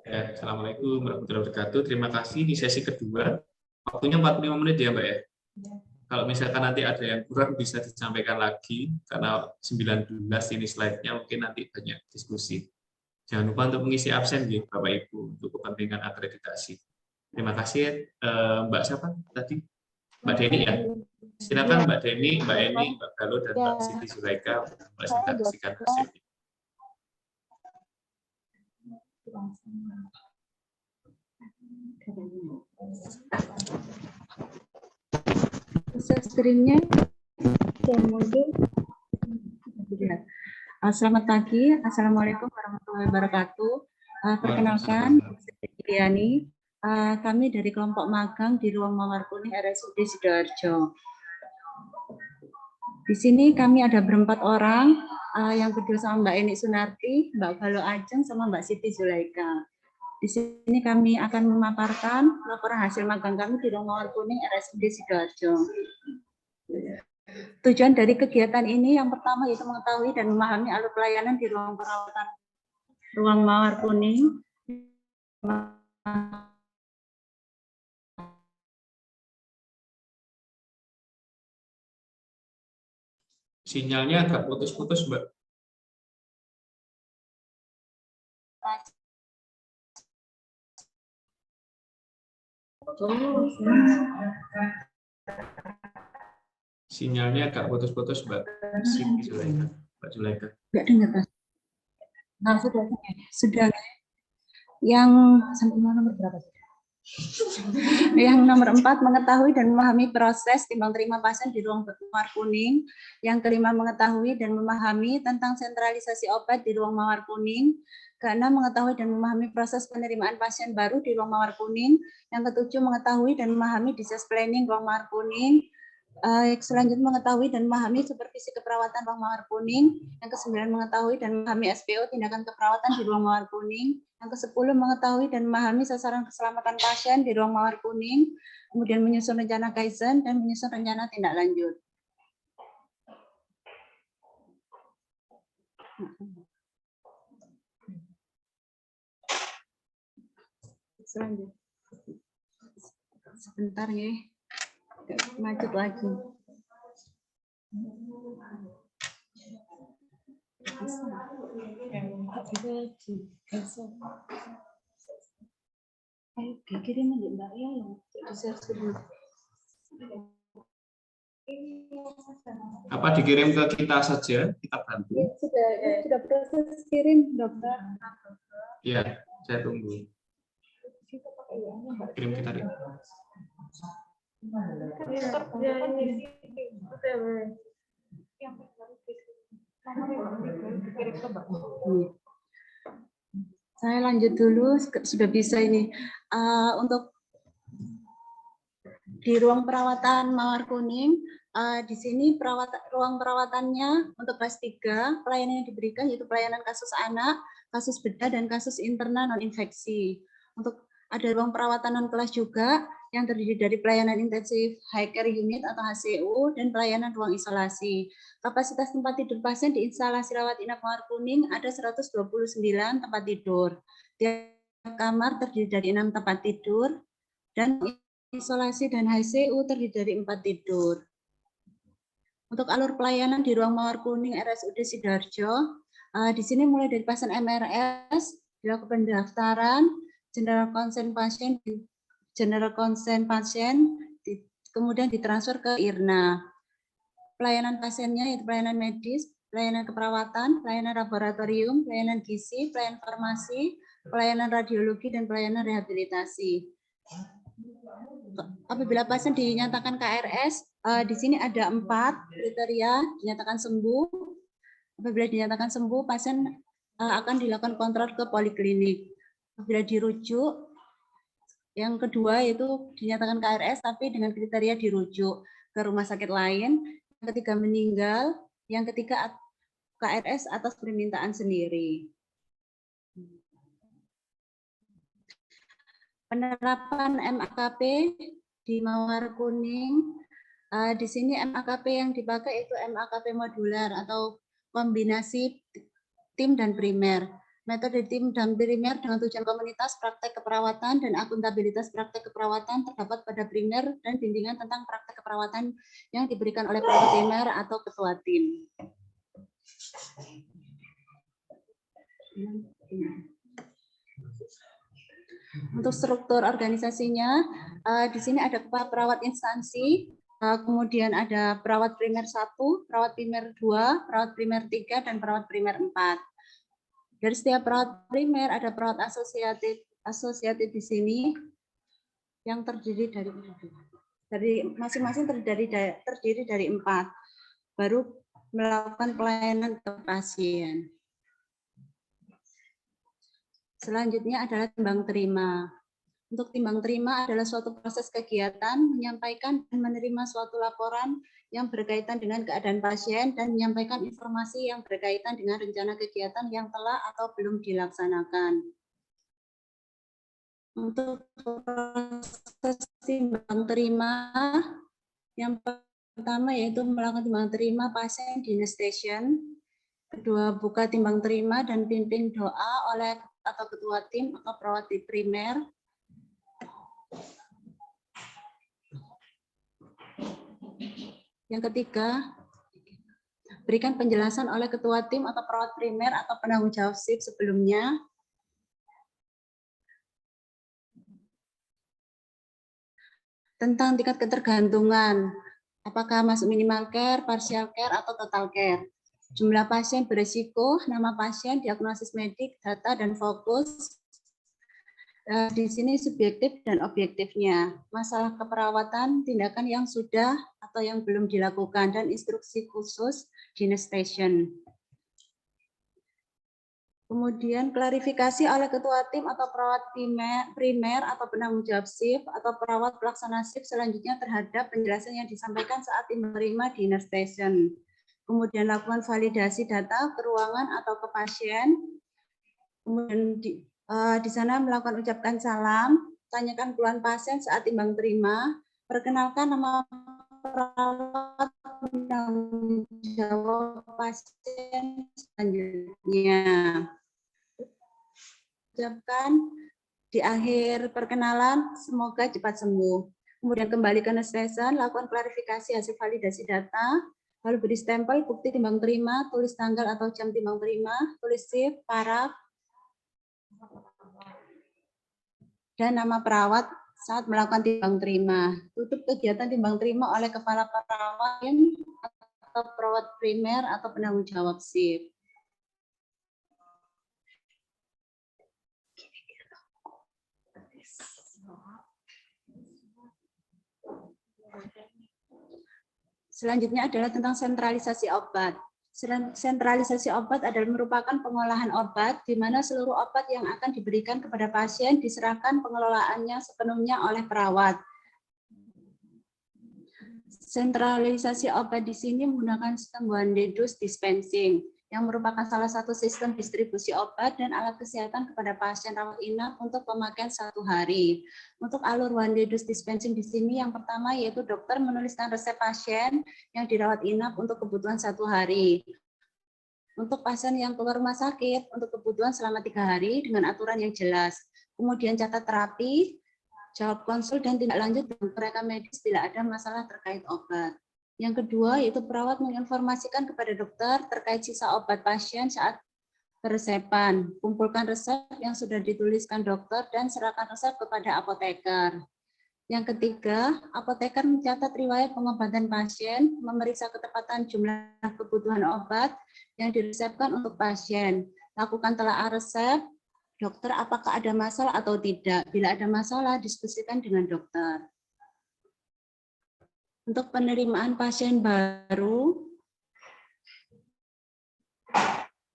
Ya, Assalamualaikum warahmatullahi wabarakatuh. Terima kasih di sesi kedua. Waktunya 45 menit ya, Mbak ya. Kalau misalkan nanti ada yang kurang bisa disampaikan lagi, karena 19 ini slide-nya mungkin nanti banyak diskusi. Jangan lupa untuk mengisi absen, ya, Bapak Ibu, untuk kepentingan akreditasi. Terima kasih, Mbak siapa tadi? Mbak Deni ya. Silakan Mbak Deni, Mbak Eni, Mbak Galo, dan Mbak Siti Zulaika untuk presentasikan hasilnya. Screen-nya mungkin. Selamat pagi, Assalamualaikum warahmatullahi wabarakatuh. Perkenalkan, saya Yani. Kami dari kelompok magang di Ruang Mawar Kuning RSUD Sidoarjo. Di sini kami ada berempat orang, yang kedua sama Mbak Eni Sunarti, Mbak Galo Ajeng, sama Mbak Siti Zulaika. Di sini kami akan memaparkan laporan hasil magang kami di Ruang Mawar Kuning RSUD Sidoarjo. Tujuan dari kegiatan ini yang pertama yaitu mengetahui dan memahami alur pelayanan di ruang perawatan Ruang Mawar Kuning. Sinyalnya agak putus-putus, Mbak. Sinyalnya agak putus-putus, Mbak Siti Zulaika. Mbak Zulaika. Enggak dengar, Mas. Nah, sudah. Yang sampai nomor berapa? Yang nomor 4, mengetahui dan memahami proses timbang terima pasien di ruang mawar kuning. Yang kelima, mengetahui dan memahami tentang sentralisasi obat di ruang mawar kuning. Keenam, mengetahui dan memahami proses penerimaan pasien baru di ruang mawar kuning. Yang ketujuh, mengetahui dan memahami disease planning ruang mawar kuning. Selanjutnya, mengetahui dan memahami supervisi keperawatan ruang mawar kuning. Yang ke-9, mengetahui dan memahami SPO tindakan keperawatan di ruang mawar kuning. Yang ke-10, mengetahui dan memahami sasaran keselamatan pasien di ruang mawar kuning. Kemudian menyusun rencana Kaizen dan menyusun rencana tindak lanjut. Selanjutnya. Sebentar ya. Macet lagi. Dikirim aja Mbak ya, Apa dikirim ke kita saja, kita bantu? Sudah proses kirim, dokter. Iya, saya tunggu. Kirim kita deh. Saya lanjut dulu, sudah bisa ini. Untuk di ruang perawatan Mawar Kuning, di sini ruang perawatannya untuk kelas 3, pelayanan yang diberikan yaitu pelayanan kasus anak, kasus bedah, dan kasus internal non-infeksi. Untuk ada ruang perawatan non-kelas juga, yang terdiri dari pelayanan intensif high care unit atau HCU, dan pelayanan ruang isolasi. Kapasitas tempat tidur pasien di instalasi rawat inap Mawar Kuning ada 129 tempat tidur. Tiap kamar terdiri dari 6 tempat tidur, dan isolasi dan HCU terdiri dari 4 tidur. Untuk alur pelayanan di ruang Mawar Kuning RSUD Sidoarjo, di sini mulai dari pasien MRS, dilakukan pendaftaran, general consent pasien, kemudian ditransfer ke IRNA. Pelayanan pasiennya yaitu pelayanan medis, pelayanan keperawatan, pelayanan laboratorium, pelayanan gizi, pelayanan farmasi, pelayanan radiologi, dan pelayanan rehabilitasi. Apabila pasien dinyatakan KRS, di sini ada 4 kriteria dinyatakan sembuh. Apabila dinyatakan sembuh, pasien akan dilakukan kontrol ke poliklinik. Apabila dirujuk, yang kedua itu dinyatakan KRS tapi dengan kriteria dirujuk ke rumah sakit lain. Yang ketiga meninggal, yang ketiga KRS atas permintaan sendiri. Penerapan MAKP di Mawar Kuning Di sini MAKP yang dipakai itu MAKP modular atau kombinasi tim dan primer. Metode tim dan primer dengan tujuan komunitas, praktek keperawatan, dan akuntabilitas praktek keperawatan terdapat pada primer dan bimbingan tentang praktek keperawatan yang diberikan oleh perawat primer atau ketua tim. Untuk struktur organisasinya, di sini ada perawat instansi, kemudian ada perawat primer 1, perawat primer 2, perawat primer 3, dan perawat primer 4. Dari setiap perawat primer ada perawat asosiatif di sini yang terdiri dari masing-masing terdiri dari 4, baru melakukan pelayanan ke pasien. Selanjutnya adalah timbang terima. Untuk timbang terima adalah suatu proses kegiatan menyampaikan dan menerima suatu laporan yang berkaitan dengan keadaan pasien dan menyampaikan informasi yang berkaitan dengan rencana kegiatan yang telah atau belum dilaksanakan. Untuk proses timbang terima, yang pertama yaitu melakukan timbang terima pasien di nurse station. Kedua, buka timbang terima dan pimpin doa oleh atau ketua tim atau perawat di primer. Yang ketiga, berikan penjelasan oleh ketua tim atau perawat primer atau penanggung jawab shift sebelumnya. Tentang tingkat ketergantungan, apakah masuk minimal care, partial care, atau total care. Jumlah pasien berisiko, nama pasien, diagnosis medik, data, dan fokus. Di sini subjektif dan objektifnya. Masalah keperawatan, tindakan yang sudah atau yang belum dilakukan, dan instruksi khusus di nurse station. Kemudian klarifikasi oleh ketua tim atau perawat primer atau penanggung jawab shift atau perawat pelaksana shift selanjutnya terhadap penjelasan yang disampaikan saat menerima di nurse station. Kemudian lakukan validasi data ke ruangan atau ke pasien. Kemudian di sana melakukan ucapkan salam, tanyakan keluhan pasien saat timbang terima, perkenalkan nama perawat penanggung jawab pasien selanjutnya. Ucapkan di akhir perkenalan, semoga cepat sembuh. Kemudian kembali ke nurse station, lakukan klarifikasi hasil validasi data, lalu beri stempel bukti timbang terima, tulis tanggal atau jam timbang terima, tulis shift, paraf, dan nama perawat saat melakukan timbang terima. Tutup kegiatan timbang terima oleh kepala perawat atau perawat primer atau penanggung jawab shift. Selanjutnya adalah tentang sentralisasi obat. Sentralisasi obat adalah merupakan pengolahan obat di mana seluruh obat yang akan diberikan kepada pasien diserahkan pengelolaannya sepenuhnya oleh perawat. Sentralisasi obat di sini menggunakan sistem one day dose dispensing yang merupakan salah satu sistem distribusi obat dan alat kesehatan kepada pasien rawat inap untuk pemakaian 1 hari. Untuk alur one day dose dispensing di sini yang pertama yaitu dokter menuliskan resep pasien yang dirawat inap untuk kebutuhan 1 hari. Untuk pasien yang keluar rumah sakit untuk kebutuhan selama 3 hari dengan aturan yang jelas. Kemudian catat terapi, jawab konsul dan tindak lanjut dengan rekam medis bila ada masalah terkait obat. Yang kedua yaitu perawat menginformasikan kepada dokter terkait sisa obat pasien saat peresepan. Kumpulkan resep yang sudah dituliskan dokter dan serahkan resep kepada apoteker. Yang ketiga, apoteker mencatat riwayat pengobatan pasien, memeriksa ketepatan jumlah kebutuhan obat yang diresepkan untuk pasien. Lakukan telaah resep, dokter apakah ada masalah atau tidak. Bila ada masalah, diskusikan dengan dokter. Untuk penerimaan pasien baru,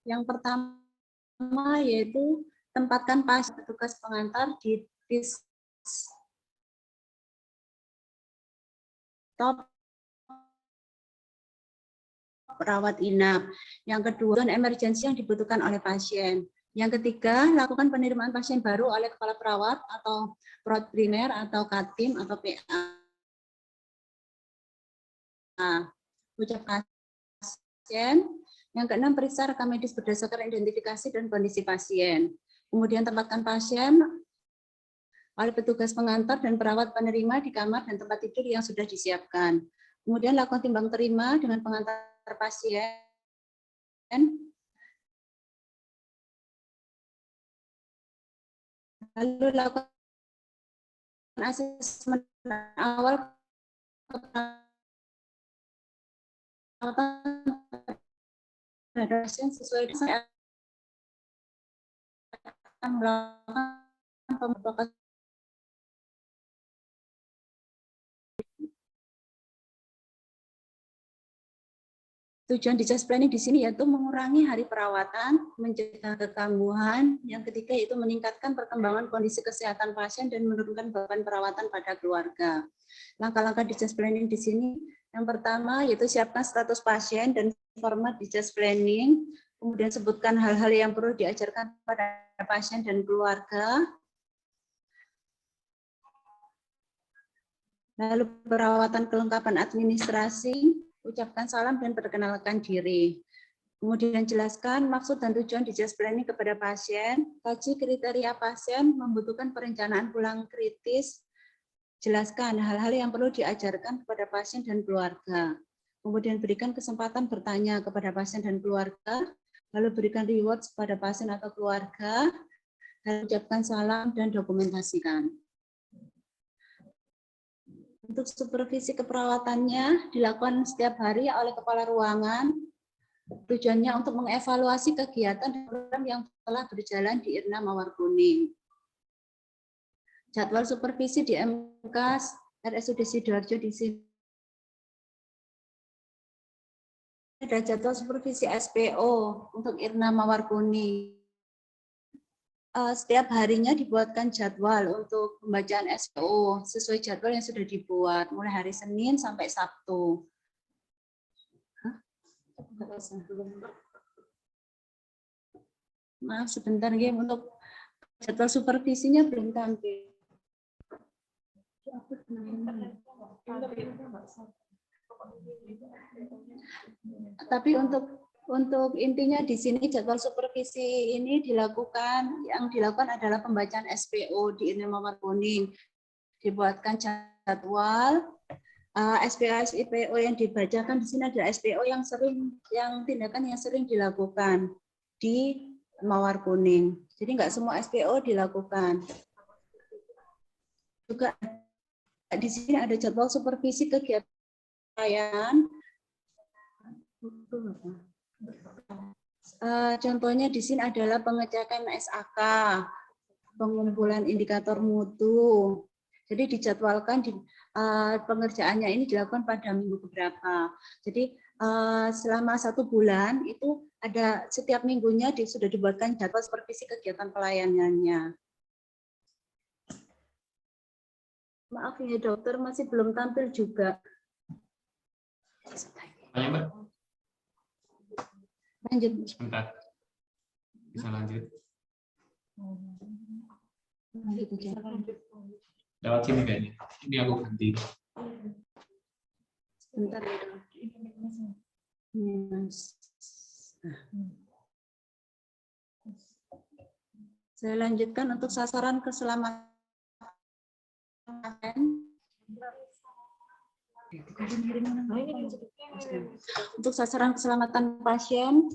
yang pertama yaitu tempatkan pasien petugas pengantar di top perawat inap. Yang kedua, emergensi yang dibutuhkan oleh pasien. Yang ketiga, lakukan penerimaan pasien baru oleh kepala perawat atau perawat primer atau katim atau PA. Ucap pasien. Yang keenam, periksa rekam medis berdasarkan identifikasi dan kondisi pasien. Kemudian tempatkan pasien oleh petugas pengantar dan perawat penerima di kamar dan tempat tidur yang sudah disiapkan. Kemudian lakukan timbang terima dengan pengantar pasien. Lalu lakukan asesmen awal pasien sesuai dengan melakukan pembahasan. Tujuan discharge planning di sini yaitu mengurangi hari perawatan, mencegah kekambuhan, yang ketiga yaitu meningkatkan perkembangan kondisi kesehatan pasien dan menurunkan beban perawatan pada keluarga. Langkah-langkah discharge planning di sini, yang pertama yaitu siapkan status pasien dan format discharge planning, kemudian sebutkan hal-hal yang perlu diajarkan pada pasien dan keluarga. Lalu perawatan kelengkapan administrasi, ucapkan salam dan perkenalkan diri. Kemudian jelaskan maksud dan tujuan discharge planning kepada pasien, kaji kriteria pasien, membutuhkan perencanaan pulang kritis, jelaskan hal-hal yang perlu diajarkan kepada pasien dan keluarga. Kemudian berikan kesempatan bertanya kepada pasien dan keluarga, lalu berikan reward kepada pasien atau keluarga, dan ucapkan salam dan dokumentasikan. Untuk supervisi keperawatannya dilakukan setiap hari oleh kepala ruangan. Tujuannya untuk mengevaluasi kegiatan dan program yang telah berjalan di IRNA Mawar Kuning. Jadwal supervisi di MK RSUD Sidoarjo di sini. Ada jadwal supervisi SPO untuk IRNA Mawar Kuning. Setiap harinya dibuatkan jadwal untuk pembacaan SPO sesuai jadwal yang sudah dibuat mulai hari Senin sampai Sabtu. Maaf sebentar ya, untuk jadwal supervisinya belum tampil. Tapi untuk intinya di sini jadwal supervisi ini yang dilakukan adalah pembacaan SPO di IRNA Mawar Kuning. Dibuatkan jadwal SPO yang dibacakan di sini adalah SPO yang tindakan yang sering dilakukan di Mawar Kuning. Jadi nggak semua SPO dilakukan. Juga di sini ada jadwal supervisi kegiatan pelayanan. Contohnya di sini adalah pengecekan SAK, pengumpulan indikator mutu. Jadi dijadwalkan pengerjaannya ini dilakukan pada minggu keberapa. Jadi selama 1 bulan itu ada setiap minggunya sudah dibuatkan jadwal supervisi kegiatan pelayanannya. Maaf ya dokter, masih belum tampil juga. Tanya, Mbak. Lanjut. Sebentar. Bisa lanjut. Lewat sini kayaknya. Ini aku ganti. Sebentar ya dok. Saya lanjutkan untuk sasaran keselamatan. Untuk sasaran keselamatan pasien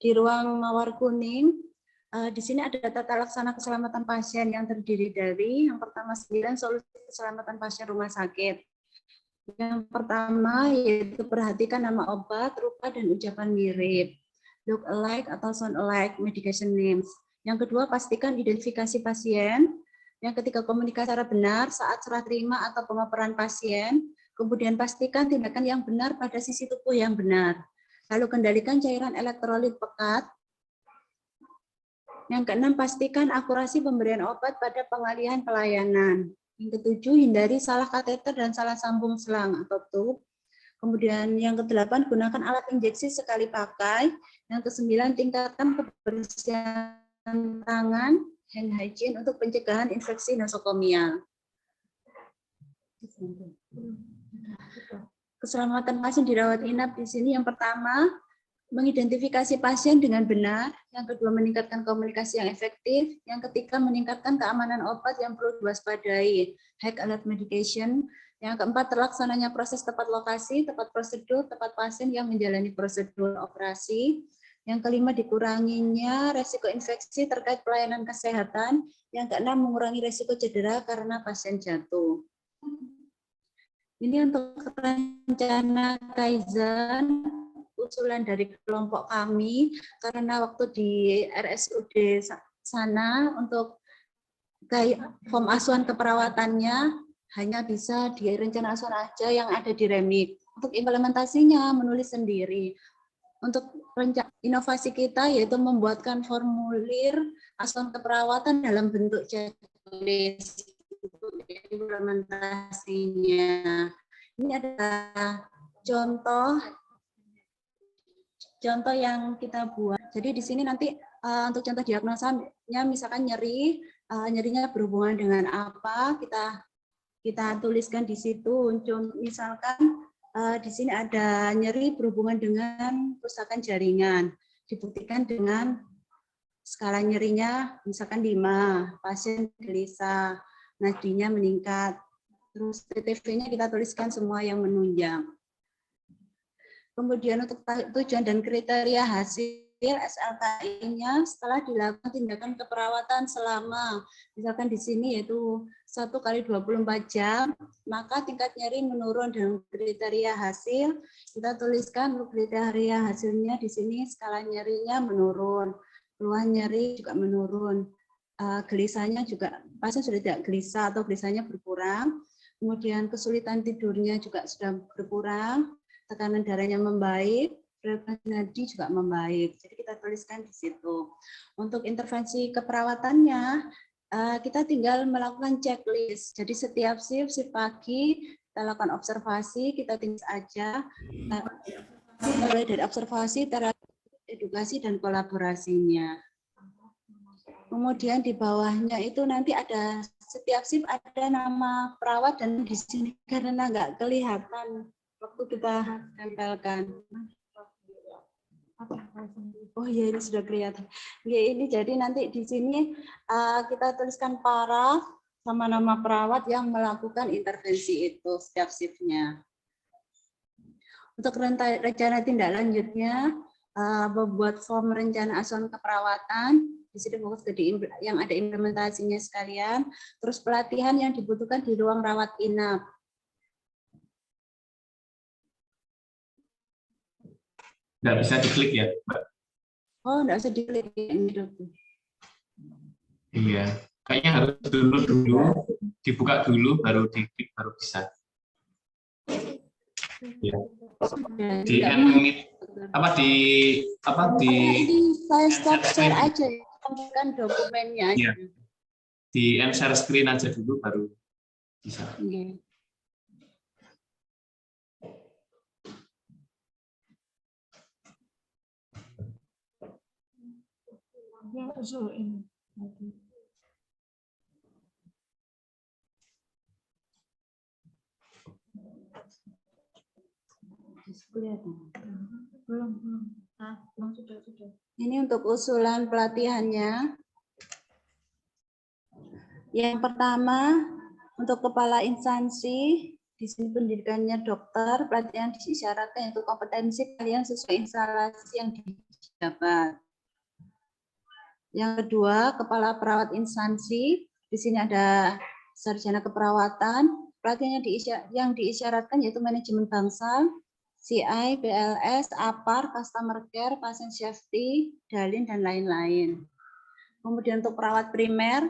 di ruang Mawar Kuning, di sini ada tata laksana keselamatan pasien yang terdiri dari yang pertama 9 solusi keselamatan pasien rumah sakit. Yang pertama yaitu perhatikan nama obat, rupa dan ucapan mirip, look alike atau sound alike medication names. Yang kedua pastikan identifikasi pasien. Yang ketiga komunikasi secara benar saat serah terima atau pemaparan pasien. Kemudian pastikan tindakan yang benar pada sisi tubuh yang benar. Lalu kendalikan cairan elektrolit pekat. Yang keenam, pastikan akurasi pemberian obat pada pengalihan pelayanan. Yang ketujuh, hindari salah kateter dan salah sambung selang atau tube. Kemudian yang kedelapan, gunakan alat injeksi sekali pakai. Yang kesembilan, tingkatkan kebersihan tangan, hand hygiene untuk pencegahan infeksi nosokomial. keselamatan pasien dirawat inap di sini yang pertama, mengidentifikasi pasien dengan benar, yang kedua meningkatkan komunikasi yang efektif, yang ketiga meningkatkan keamanan obat yang perlu diwaspadai, high alert medication, yang keempat terlaksananya proses tepat lokasi, tepat prosedur, tepat pasien yang menjalani prosedur operasi, yang kelima dikuranginya resiko infeksi terkait pelayanan kesehatan, yang keenam mengurangi resiko cedera karena pasien jatuh. Ini untuk rencana Kaizen usulan dari kelompok kami karena waktu di RSUD sana untuk form asuhan keperawatannya hanya bisa di rencana asuhan aja yang ada di remit. Untuk implementasinya menulis sendiri. Untuk inovasi kita yaitu membuatkan formulir asuhan keperawatan dalam bentuk checklist implementasinya. Ini adalah contoh yang kita buat. Jadi di sini nanti untuk contoh diagnosanya misalkan nyerinya berhubungan dengan apa, kita tuliskan di situ. Misalkan di sini ada nyeri berhubungan dengan kerusakan jaringan. Dibuktikan dengan skala nyerinya misalkan 5, pasien gelisah, nadinya meningkat. Terus TTV-nya kita tuliskan semua yang menunjang. Kemudian untuk tujuan dan kriteria hasil SLKI-nya setelah dilakukan tindakan keperawatan selama, misalkan di sini yaitu 1 kali 24 jam, maka tingkat nyeri menurun dengan kriteria hasil. Kita tuliskan untuk kriteria hasilnya di sini skala nyerinya menurun, keluhan nyeri juga menurun, gelisahnya juga pasien sudah tidak gelisah atau gelisahnya berkurang, kemudian kesulitan tidurnya juga sudah berkurang, tekanan darahnya membaik, frekuensi nadi juga membaik. Jadi kita tuliskan di situ. Untuk intervensi keperawatannya, kita tinggal melakukan checklist. Jadi setiap shift pagi, kita lakukan observasi, kita tulis aja. Mulai dari observasi, terapi, edukasi, dan kolaborasinya. Kemudian di bawahnya itu nanti ada setiap shift ada nama perawat dan di sini karena nggak kelihatan waktu kita tempelkan. Oh ya ini sudah kelihatan. Ya, ini jadi nanti di sini kita tuliskan para sama nama perawat yang melakukan intervensi itu setiap shift-nya. Untuk rencana tindak lanjutnya, membuat form rencana asuhan keperawatan. Di sini fokus ke yang ada implementasinya sekalian. Terus pelatihan yang dibutuhkan di ruang rawat inap. Nggak bisa diklik ya, Mbak? Oh, nggak usah diklik ini, Dokter. Iya, kayaknya harus dulu dibuka dulu, baru diklik, baru bisa. Ya. Di ini saya stop share aja ya, kan dokumennya. Ya. Di share screen aja dulu, baru bisa. Okay. Ya, so ini. Belum. Sudah. Ini untuk usulan pelatihannya. Yang pertama, untuk kepala instansi, di sini pendidikannya dokter, pelatihan disyaratkan untuk kompetensi kalian sesuai instalasi yang dijabat. Yang kedua, kepala perawat instansi, di sini ada sarjana keperawatan, pelatihan yang diisyaratkan yaitu manajemen bangsal, CI, BLS, APAR, customer care, patient safety, dalin, dan lain-lain. Kemudian untuk perawat primer,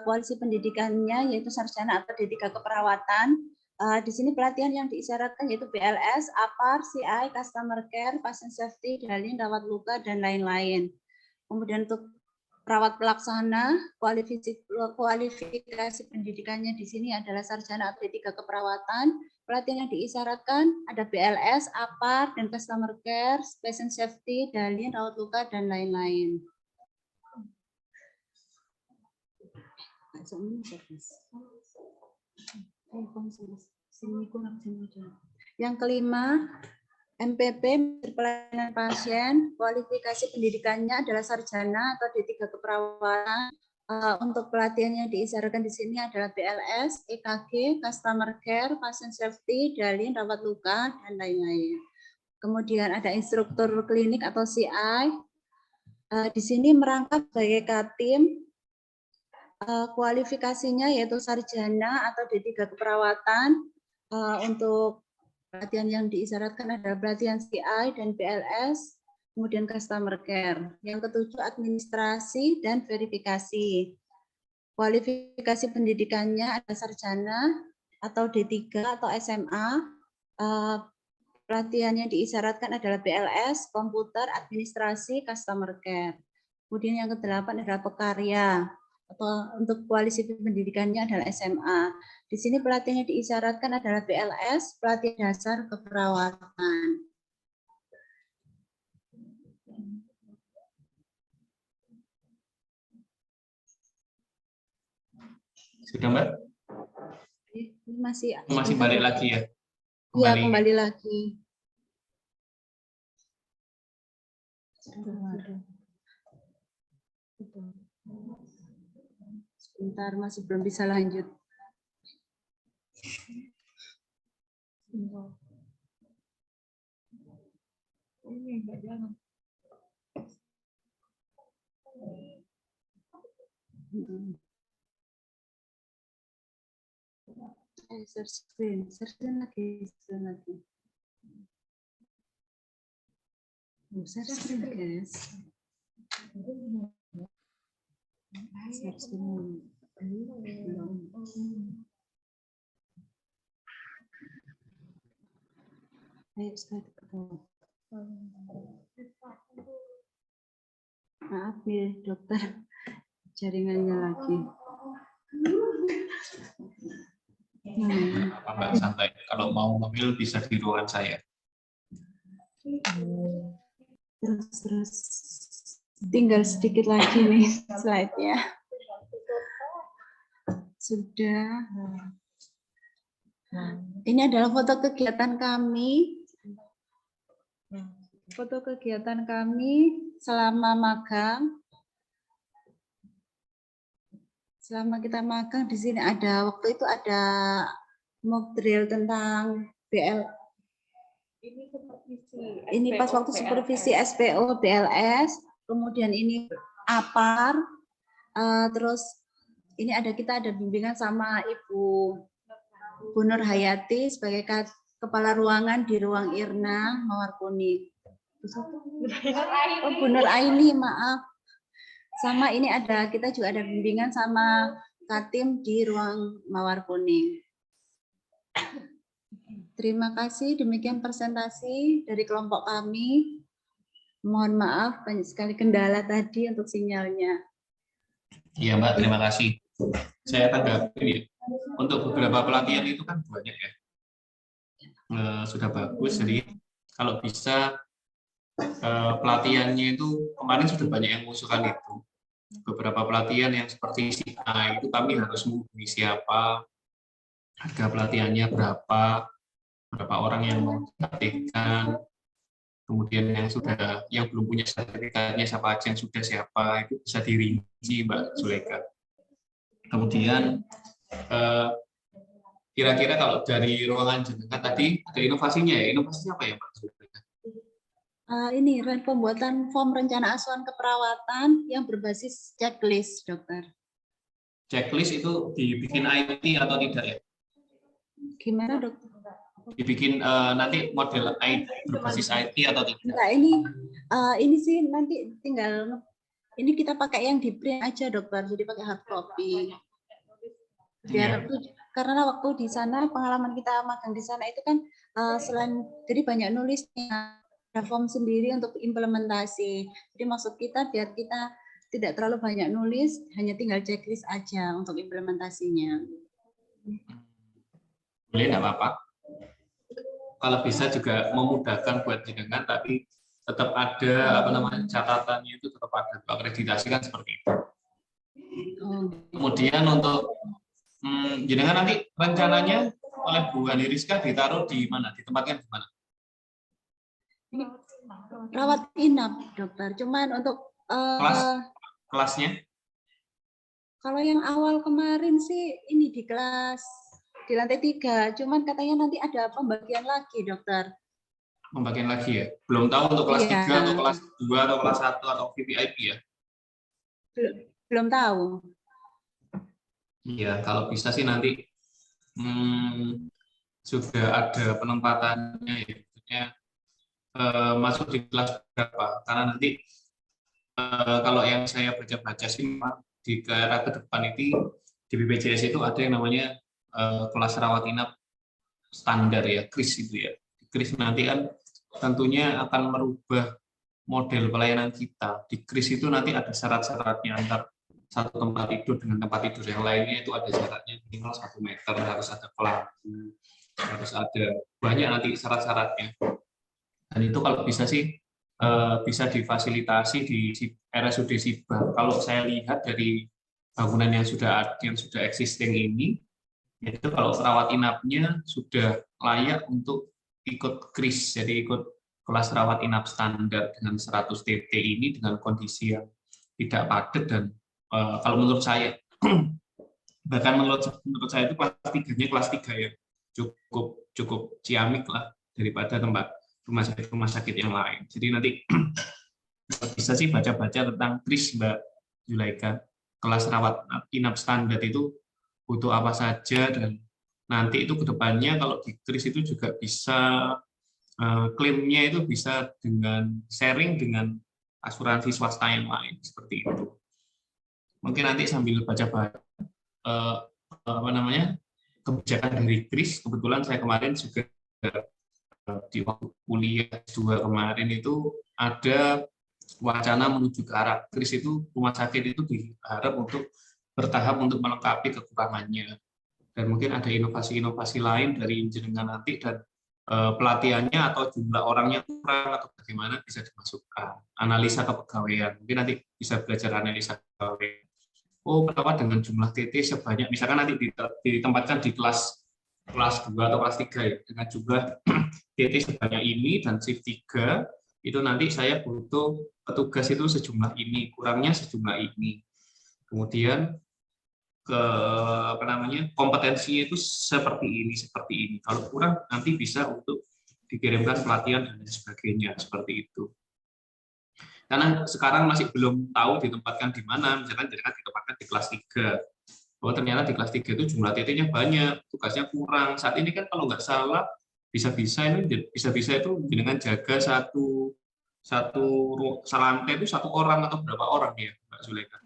koalisi pendidikannya yaitu sarjana atau D3 keperawatan. Di sini pelatihan yang diisyaratkan yaitu BLS, APAR, CI, customer care, patient safety, dalin, rawat luka, dan lain-lain. Kemudian untuk perawat pelaksana, kualifikasi pendidikannya di sini adalah sarjana atau D3 keperawatan. Pelatihan yang diisyaratkan ada BLS, APAR, dan customer care, patient safety, dalin, rawat luka, dan lain-lain. Yang kelima, MPP pelayanan pasien, kualifikasi pendidikannya adalah sarjana atau D3 keperawatan. Untuk pelatihan yang diisyaratkan di sini adalah BLS, EKG, Customer Care, Patient Safety, Dalin, rawat luka, dan lain-lain. Kemudian ada instruktur klinik atau CI. Di sini merangkap sebagai Katim. Kualifikasinya yaitu sarjana atau D3 keperawatan. Untuk pelatihan yang diisyaratkan adalah pelatihan CI dan BLS. Kemudian customer care. Yang ketujuh administrasi dan verifikasi. Kualifikasi pendidikannya ada sarjana atau D3 atau SMA. Pelatihan yang diisyaratkan adalah BLS, komputer, administrasi, customer care. Kemudian yang kedelapan adalah pekarya. Atau untuk kualifikasi pendidikannya adalah SMA. Di sini pelatihan yang diisyaratkan adalah BLS, pelatihan dasar keperawatan. Sudah, Mbak? Masih balik lagi ya? Iya, kembali lagi. Sebentar, masih belum bisa lanjut. Ini enggak jalan. Share screen lagi. Share screen, guys. Share screen. Ayo sekali. Maaf ya, dokter. Jaringannya lagi. Apa Mbak, santai. Kalau mau ngambil bisa di ruangan saya. Terus tinggal sedikit lagi nih slide-nya. Sudah. Ini adalah foto kegiatan kami. Foto kegiatan kami selama magang. Selama kita magang di sini ada waktu itu ada mock drill tentang BL. Ini pas waktu supervisi SPO BLS, kemudian ini APAR, terus ini kita ada bimbingan sama Ibu Bu Nur Hayati sebagai kepala ruangan di ruang Irna Mawar Kuning. Oh, Bu Nur Aini, maaf. Sama ini kita juga ada bimbingan sama Katim di ruang Mawar Kuning. Terima kasih, demikian presentasi dari kelompok kami. Mohon maaf, banyak sekali kendala tadi untuk sinyalnya. Iya Mbak, terima kasih. Saya tanggapi ya. Untuk beberapa pelatihan itu kan banyak ya. Sudah bagus, jadi kalau bisa pelatihannya itu kemarin sudah banyak yang mengusulkan itu. Beberapa pelatihan yang seperti CI itu kami harus menghubungi siapa, harga pelatihannya berapa orang yang mau dilatihkan, kemudian yang belum punya sertifikatnya siapa aja, yang sudah siapa, itu bisa dirinci Mbak Zuleka. Kemudian kira-kira kalau dari ruangan jenengan tadi ada inovasinya ya, inovasinya apa ya Mbak Zuleka? Ini pembuatan form rencana asuhan keperawatan yang berbasis checklist, dokter. Checklist itu dibikin IT atau tidak ya? Gimana, dokter? Dibikin nanti model IT berbasis IT atau tidak? Enggak, ini sih nanti tinggal ini kita pakai yang di print aja, dokter. Jadi pakai hard copy. Karena waktu di sana pengalaman kita magang di sana itu kan selain jadi banyak nulisnya. Ada form sendiri untuk implementasi. Jadi maksud kita biar kita tidak terlalu banyak nulis, hanya tinggal checklist aja untuk implementasinya. Boleh, enggak apa-apa. Kalau bisa juga memudahkan buat jenengan, tapi tetap ada catatannya itu tetap ada. Akreditasi kan seperti itu. Kemudian untuk jenengan nanti rencananya oleh Bu Hani Rizka ditaruh di mana? Ditempatkan di mana? Rawat inap, dokter. Cuman untuk Kelasnya? kalau yang awal kemarin sih ini di kelas di lantai 3, cuman katanya nanti ada pembagian lagi, dokter. Pembagian lagi ya? Belum tahu untuk kelas Iya. 3 atau kelas 2 atau kelas 1 atau VVIP ya? Belum tahu. Iya, kalau bisa sih nanti sudah ada penempatannya ya, maksudnya masuk di kelas berapa? Karena nanti kalau yang saya baca-baca sih memang di era ke depan itu di BPJS itu ada yang namanya kelas rawat inap standar ya, KRIS itu ya. KRIS nanti kan tentunya akan merubah model pelayanan kita. Di KRIS itu nanti ada syarat-syaratnya antar satu tempat tidur dengan tempat tidur yang lainnya itu ada syaratnya minimal 1 meter, harus ada pelaku, harus ada banyak nanti syarat-syaratnya. Dan itu kalau bisa sih bisa difasilitasi di RSUD Sibah. Kalau saya lihat dari bangunan yang sudah existing ini, itu kalau rawat inapnya sudah layak untuk ikut KRIS, jadi ikut kelas rawat inap standar dengan 100 TT ini dengan kondisi yang tidak padat dan kalau menurut saya bahkan menurut saya itu kelas 3-nya kelas 3 ya cukup ciamik lah daripada tempat rumah sakit yang lain. Jadi nanti bisa sih baca-baca tentang KRIS, Mbak Zulaika, kelas rawat inap standar itu butuh apa saja, dan nanti itu kedepannya kalau di KRIS itu juga bisa klaimnya itu bisa dengan sharing dengan asuransi swasta yang lain seperti itu. Mungkin nanti sambil baca-baca kebijakan dari KRIS, kebetulan saya kemarin juga di waktu kuliah S2 kemarin itu ada wacana menuju ke arah KRIS itu rumah sakit itu diharap untuk bertahap untuk melengkapi kekurangannya, dan mungkin ada inovasi-inovasi lain dari jenengan nanti, dan pelatihannya atau jumlah orangnya kurang atau bagaimana bisa dimasukkan analisa kepegawaian, mungkin nanti bisa belajar analisa kepegawaian. Oh, kenapa dengan jumlah TT sebanyak, misalkan nanti ditempatkan di kelas 2 atau kelas 3 ya, dengan jumlah TT sebanyak ini dan shift 3, itu nanti saya butuh petugas itu sejumlah ini, kurangnya sejumlah ini. Kemudian kompetensinya itu seperti ini. Kalau kurang nanti bisa untuk dikirimkan pelatihan dan sebagainya seperti itu. Karena sekarang masih belum tahu ditempatkan di mana, misalkan ditempatkan di kelas 3. Bahwa ternyata di kelas 3 itu jumlah TT-nya banyak, tugasnya kurang. Saat ini kan kalau nggak salah, bisa-bisa itu dengan jaga satu lantai itu 1 orang atau berapa orang ya, Mbak Zulaika?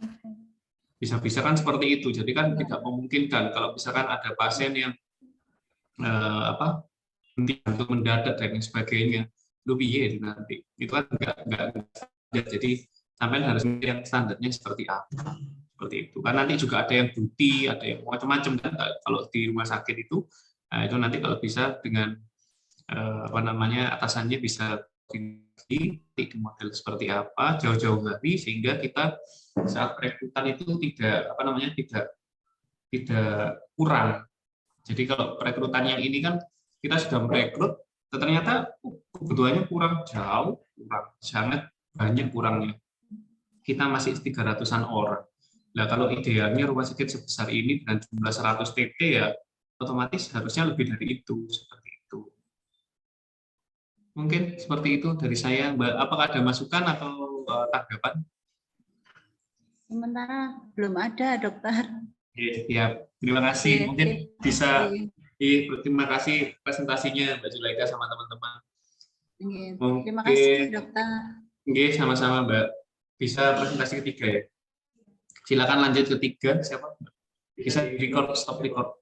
Bisa-bisa kan seperti itu. Jadi kan tidak memungkinkan kalau misalkan ada pasien yang untuk mendadak dan sebagainya. Lu piye nanti? Itu kan enggak. Jadi sampai harus yang standarnya seperti apa, seperti itu. Kan nanti juga ada yang duty, ada yang macam-macam kan kalau di rumah sakit itu. Nah, itu nanti kalau bisa dengan atasannya bisa di model seperti apa jauh-jauh hari, sehingga kita saat perekrutan itu tidak kurang. Jadi kalau perekrutan yang ini kan kita sudah merekrut, ternyata kebutuhannya kurang sangat banyak kurangnya. Kita masih 300-an orang. Nah, kalau idealnya rumah sakit sebesar ini dengan jumlah 100 TT ya otomatis harusnya lebih dari itu, seperti itu. Mungkin seperti itu dari saya, Mbak. Apakah ada masukan atau tanggapan? Sementara belum ada, dokter. Ya, terima kasih. Mungkin bisa terima kasih presentasinya Mbak Zulaika sama teman-teman. Terima kasih, dokter. Oke, sama-sama Mbak. Bisa presentasi ketiga ya? Silakan lanjut ketiga. Siapa? Bisa record, stop record.